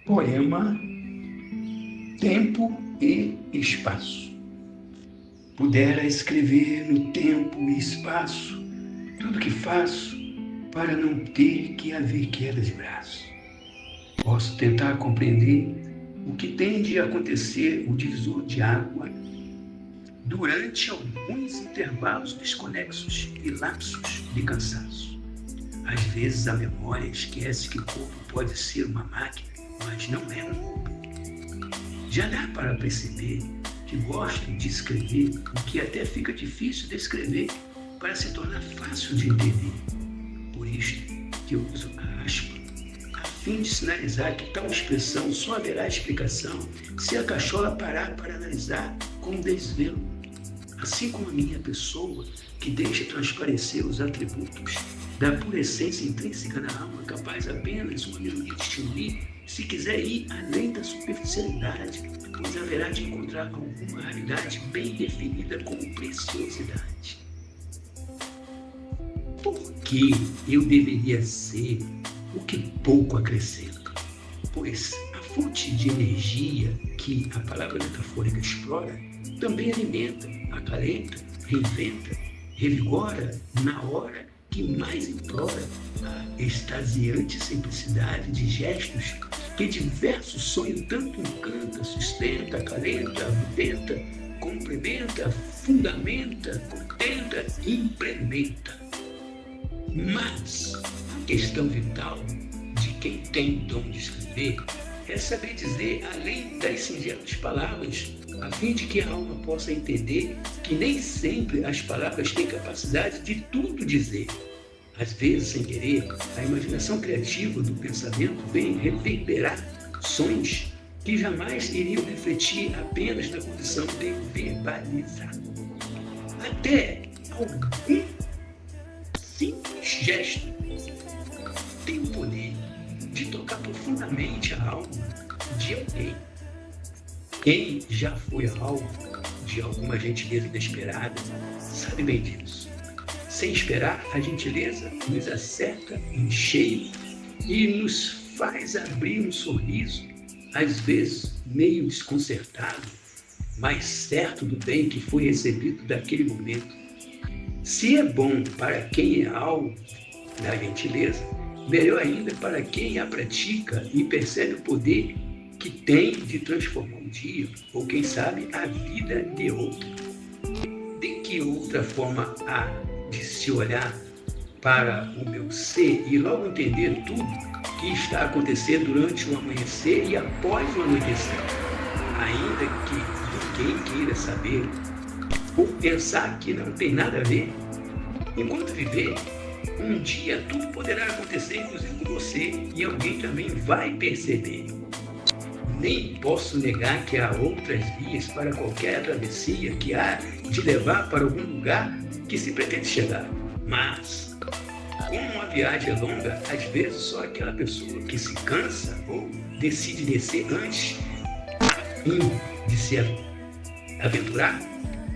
Poema Tempo e Espaço. Pudera escrever no tempo e espaço tudo que faço para não ter que haver queda de braço. Posso tentar compreender o que tem de acontecer o divisor de água durante alguns intervalos desconexos e lapsos de cansaço. Às vezes a memória esquece que o corpo pode ser uma máquina, mas não é um robô. Já dá para perceber que gosto de escrever o que até fica difícil de escrever para se tornar fácil de entender. Por isto que eu uso a aspa, a fim de sinalizar que tal expressão só haverá explicação se a cachola parar para analisar com desvelo. Assim como a minha pessoa, que deixa transparecer os atributos da pura essência intrínseca na alma, capaz apenas uma minoria distinguir, se quiser ir além da superficialidade, pois haverá de encontrar alguma raridade bem definida como preciosidade. Por que eu deveria ser o que pouco acrescenta? Pois a fonte de energia que a palavra metafórica explora também alimenta, acalenta, reinventa, revigora na hora que mais implora a extasiante simplicidade de gestos que diversos sonhos tanto encanta, sustenta, acalenta, aviventa, complementa, fundamenta, contenta e implementa. Mas a questão vital de quem tem o dom de escrever é saber dizer além das singelas palavras, a fim de que a alma possa entender que nem sempre as palavras têm capacidade de tudo dizer. Às vezes, sem querer, a imaginação criativa do pensamento vem reverberar sons que jamais iriam refletir apenas na condição de verbalizar. Até algum simples gesto tem o poder de tocar profundamente a alma de alguém. Quem já foi alvo de alguma gentileza inesperada sabe bem disso. Sem esperar, a gentileza nos acerta em cheio e nos faz abrir um sorriso, às vezes meio desconcertado, mas certo do bem que foi recebido daquele momento. Se é bom para quem é alvo da gentileza, melhor ainda para quem a pratica e percebe o poder que tem de transformar um dia, ou quem sabe, a vida de outro. De que outra forma há de se olhar para o meu ser e logo entender tudo que está acontecendo durante o amanhecer e após o anoitecer? Ainda que ninguém queira saber, ou pensar que não tem nada a ver, enquanto viver, um dia tudo poderá acontecer, inclusive com você, e alguém também vai perceber. Nem posso negar que há outras vias para qualquer travessia que há de levar para algum lugar que se pretende chegar. Mas, como uma viagem é longa, às vezes só aquela pessoa que se cansa ou decide descer antes, a fim de se aventurar,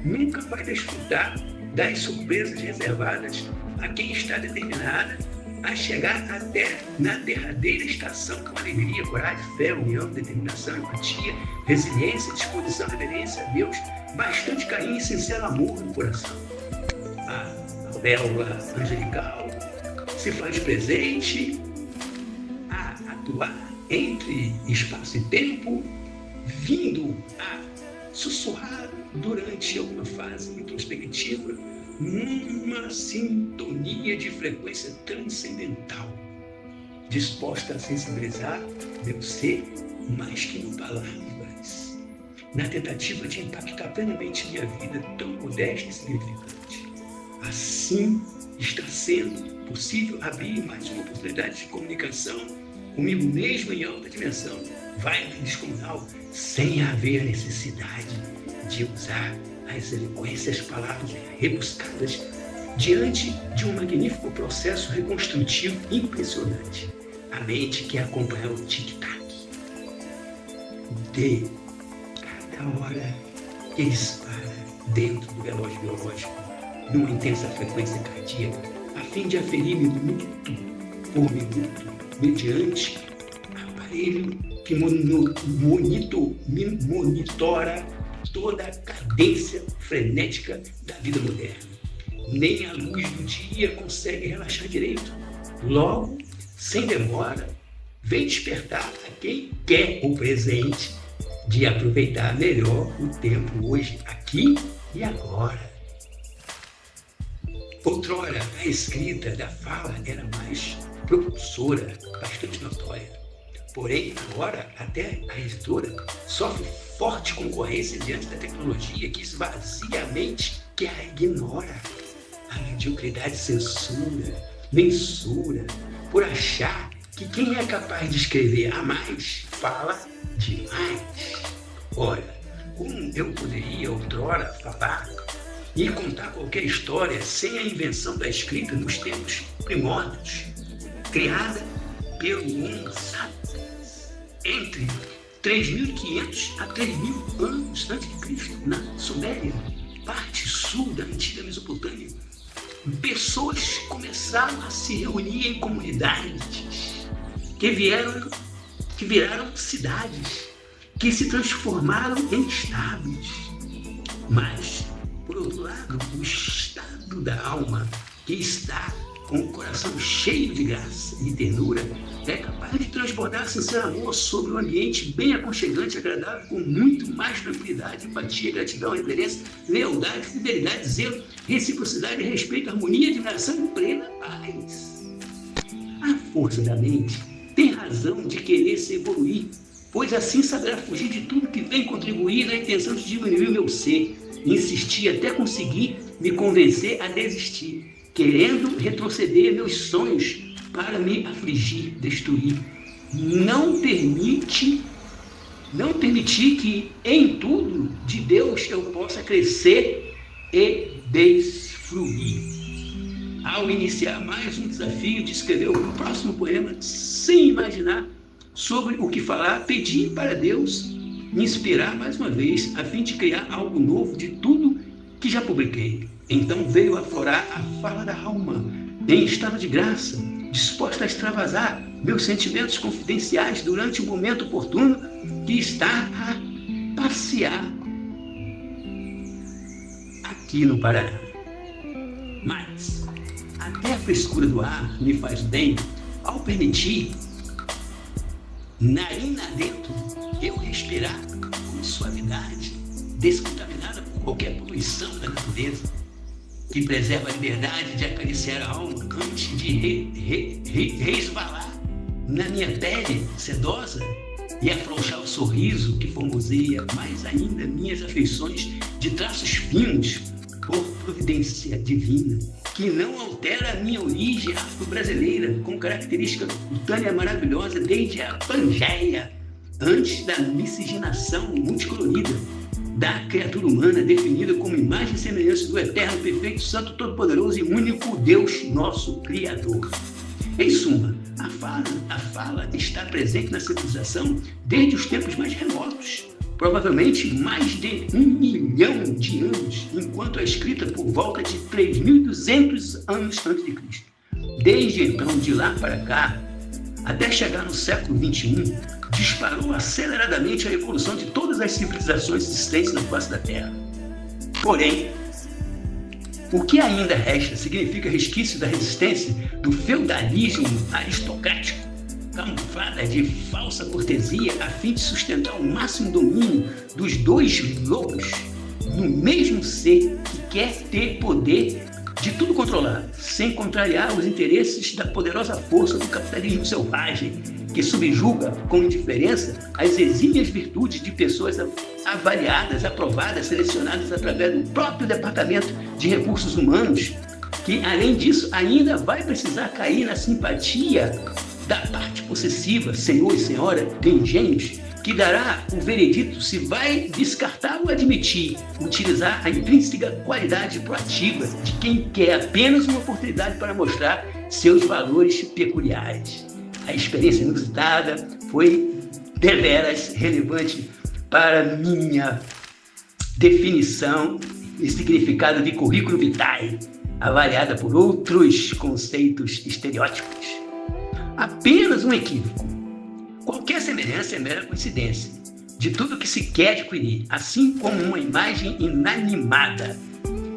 nunca vai desfrutar das surpresas reservadas a quem está determinada a chegar até na derradeira estação com alegria, coragem, fé, união, determinação, empatia, resiliência, disposição, reverência a Deus, bastante carinho e sincero amor no coração. A auréola angelical se faz presente a atuar entre espaço e tempo, vindo a sussurrar durante alguma fase introspectiva, numa sintonia de frequência transcendental, disposta a sensibilizar meu ser mais que no palavras, na tentativa de impactar plenamente minha vida tão modesta e significante. Assim está sendo possível abrir mais uma oportunidade de comunicação comigo mesmo em alta dimensão, vai descomunal, sem haver a necessidade de usar as eloquências, palavras rebuscadas, diante de um magnífico processo reconstrutivo impressionante. A mente que acompanha o tic-tac de cada hora que dispara dentro do relógio biológico, numa intensa frequência cardíaca, a fim de aferir minuto por minuto, mediante aparelho que monitora toda a cadência frenética da vida moderna. Nem a luz do dia consegue relaxar direito. Logo, sem demora, vem despertar a quem quer o presente de aproveitar melhor o tempo hoje, aqui e agora. Outrora, a escrita da fala era mais propulsora, bastante notória. Porém, agora, até a editora sofre forte concorrência diante da tecnologia que esvazia a mente, que a ignora. A mediocridade mensura, por achar que quem é capaz de escrever a mais, fala demais. Ora, como eu poderia outrora falar e contar qualquer história sem a invenção da escrita nos tempos primórdios, criada pelo Homo sapiens entre 3.500 a 3.000 anos antes de Cristo, na Suméria, parte sul da antiga Mesopotâmia. Pessoas começaram a se reunir em comunidades que viraram cidades, que se transformaram em estados. Mas, por outro lado, o estado da alma, que está com o coração cheio de graça e ternura, é capaz de transbordar sincero amor sobre um ambiente bem aconchegante e agradável, com muito mais tranquilidade, empatia, gratidão, reverência, lealdade, fidelidade, zelo, reciprocidade, respeito, harmonia, admiração e plena paz. A força da mente tem razão de querer se evoluir, pois assim saberá fugir de tudo que vem contribuir na intenção de diminuir o meu ser, e insistir até conseguir me convencer a desistir, querendo retroceder meus sonhos para me afligir, destruir. Não permitir que em tudo de Deus eu possa crescer e desfruir. Ao iniciar mais um desafio de escrever o próximo poema, sem imaginar sobre o que falar, pedi para Deus me inspirar mais uma vez, a fim de criar algo novo de tudo que já publiquei. Então veio aflorar a fala da alma, em estado de graça, disposta a extravasar meus sentimentos confidenciais durante o momento oportuno que está a passear aqui no Paraná. Mas até a frescura do ar me faz bem ao permitir, narina dentro, eu respirar com suavidade, descontaminada por qualquer poluição da natureza, que preserva a liberdade de acariciar a alma antes de resvalar na minha pele sedosa e afrouxar o sorriso que formoseia mais ainda minhas afeições de traços finos por providência divina, que não altera a minha origem afro-brasileira com característica cutânea maravilhosa desde a Pangeia, antes da miscigenação multicolorida da criatura humana, definida como imagem e semelhança do eterno, perfeito, santo, todo-poderoso e único Deus, nosso Criador. Em suma, a fala está presente na civilização desde os tempos mais remotos, provavelmente mais de 1 milhão de anos, enquanto a escrita por volta de 3.200 anos antes de Cristo. Desde então, de lá para cá, até chegar no século XXI, disparou aceleradamente a evolução de todas as civilizações existentes na face da Terra. Porém, o que ainda resta significa resquício da resistência do feudalismo aristocrático, camuflada de falsa cortesia a fim de sustentar o máximo domínio dos dois lobos no mesmo ser que quer ter poder de tudo controlar, sem contrariar os interesses da poderosa força do capitalismo selvagem, que subjuga com indiferença as exímias virtudes de pessoas avaliadas, aprovadas, selecionadas através do próprio Departamento de Recursos Humanos, que, além disso, ainda vai precisar cair na simpatia da parte possessiva, senhor e senhora de engenhos, que dará o veredito se vai descartar ou admitir, utilizar a intrínseca qualidade proativa de quem quer apenas uma oportunidade para mostrar seus valores peculiares. A experiência inusitada foi deveras relevante para minha definição e significado de currículo vitae, avaliada por outros conceitos estereótipos. Apenas um equívoco. Qualquer semelhança é mera coincidência de tudo que se quer adquirir, assim como uma imagem inanimada,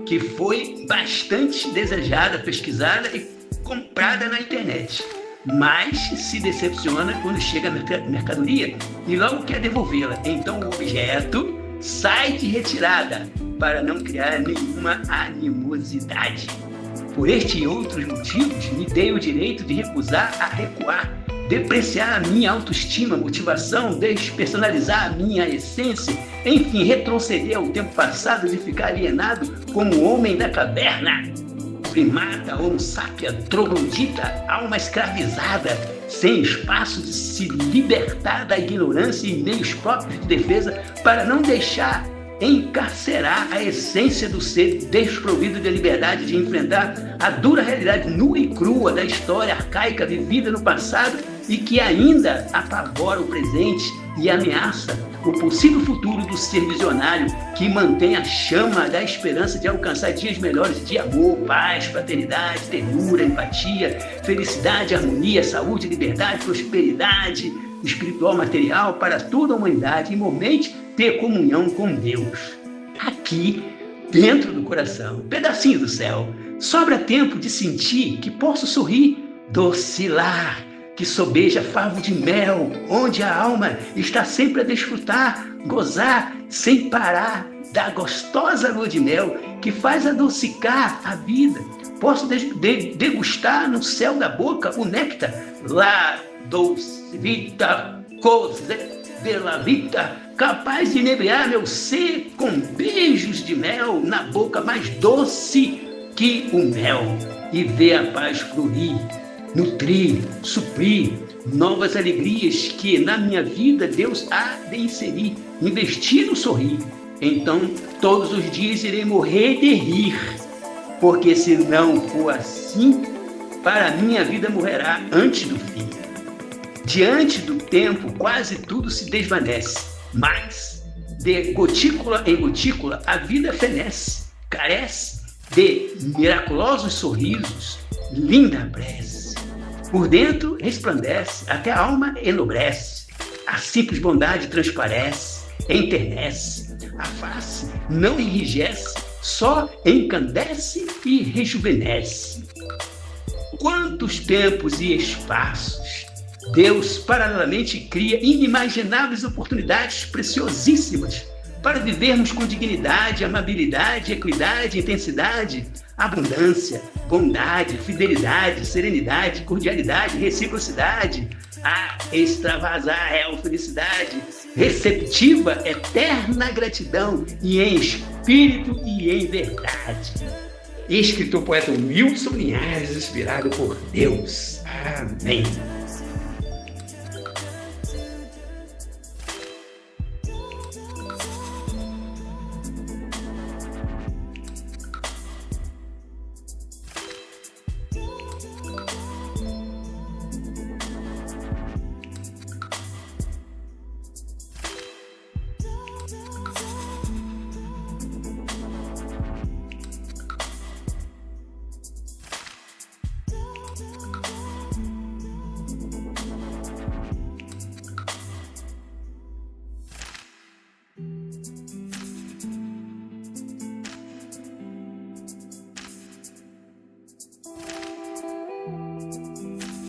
que foi bastante desejada, pesquisada e comprada na internet, mas se decepciona quando chega a mercadoria e logo quer devolvê-la. Então o objeto sai de retirada para não criar nenhuma animosidade. Por este e outros motivos, me dei o direito de recusar a recuar, depreciar a minha autoestima, motivação, despersonalizar a minha essência, enfim, retroceder ao tempo passado de ficar alienado como o homem da caverna, primata, homo sapiens, troglodita, alma escravizada, sem espaço de se libertar da ignorância e meios próprios de defesa para não deixar encarcerar a essência do ser desprovido de liberdade de enfrentar a dura realidade nua e crua da história arcaica vivida no passado e que ainda apavora o presente e ameaça o possível futuro do ser visionário que mantém a chama da esperança de alcançar dias melhores de amor, paz, fraternidade, ternura, empatia, felicidade, harmonia, saúde, liberdade, prosperidade espiritual, material para toda a humanidade e, igualmente, ter comunhão com Deus. Aqui, dentro do coração, pedacinho do céu, sobra tempo de sentir que posso sorrir, docilar, que sobeja favo de mel, onde a alma está sempre a desfrutar, gozar, sem parar, da gostosa lua de mel que faz adocicar a vida. Posso degustar no céu da boca o néctar, la doce vita, cose della vita, capaz de inebriar meu ser com beijos de mel na boca mais doce que o mel, e ver a paz florir, nutrir, suprir novas alegrias que na minha vida Deus há de inserir, investir no sorrir. Então todos os dias irei morrer de rir, porque se não for assim, para minha vida morrerá antes do fim. Diante do tempo, quase tudo se desvanece, mas de gotícula em gotícula a vida fenece, carece de miraculosos sorrisos, linda prece. Por dentro resplandece, até a alma enobrece, a simples bondade transparece, enternece, a face não enrijece, só encandece e rejuvenesce. Quantos tempos e espaços Deus paralelamente cria inimagináveis oportunidades preciosíssimas para vivermos com dignidade, amabilidade, equidade, intensidade, abundância, bondade, fidelidade, serenidade, cordialidade, reciprocidade, a extravasar real felicidade, receptiva, eterna gratidão e em espírito e em verdade. Escritor poeta Wilson Linhares, inspirado por Deus. Amém.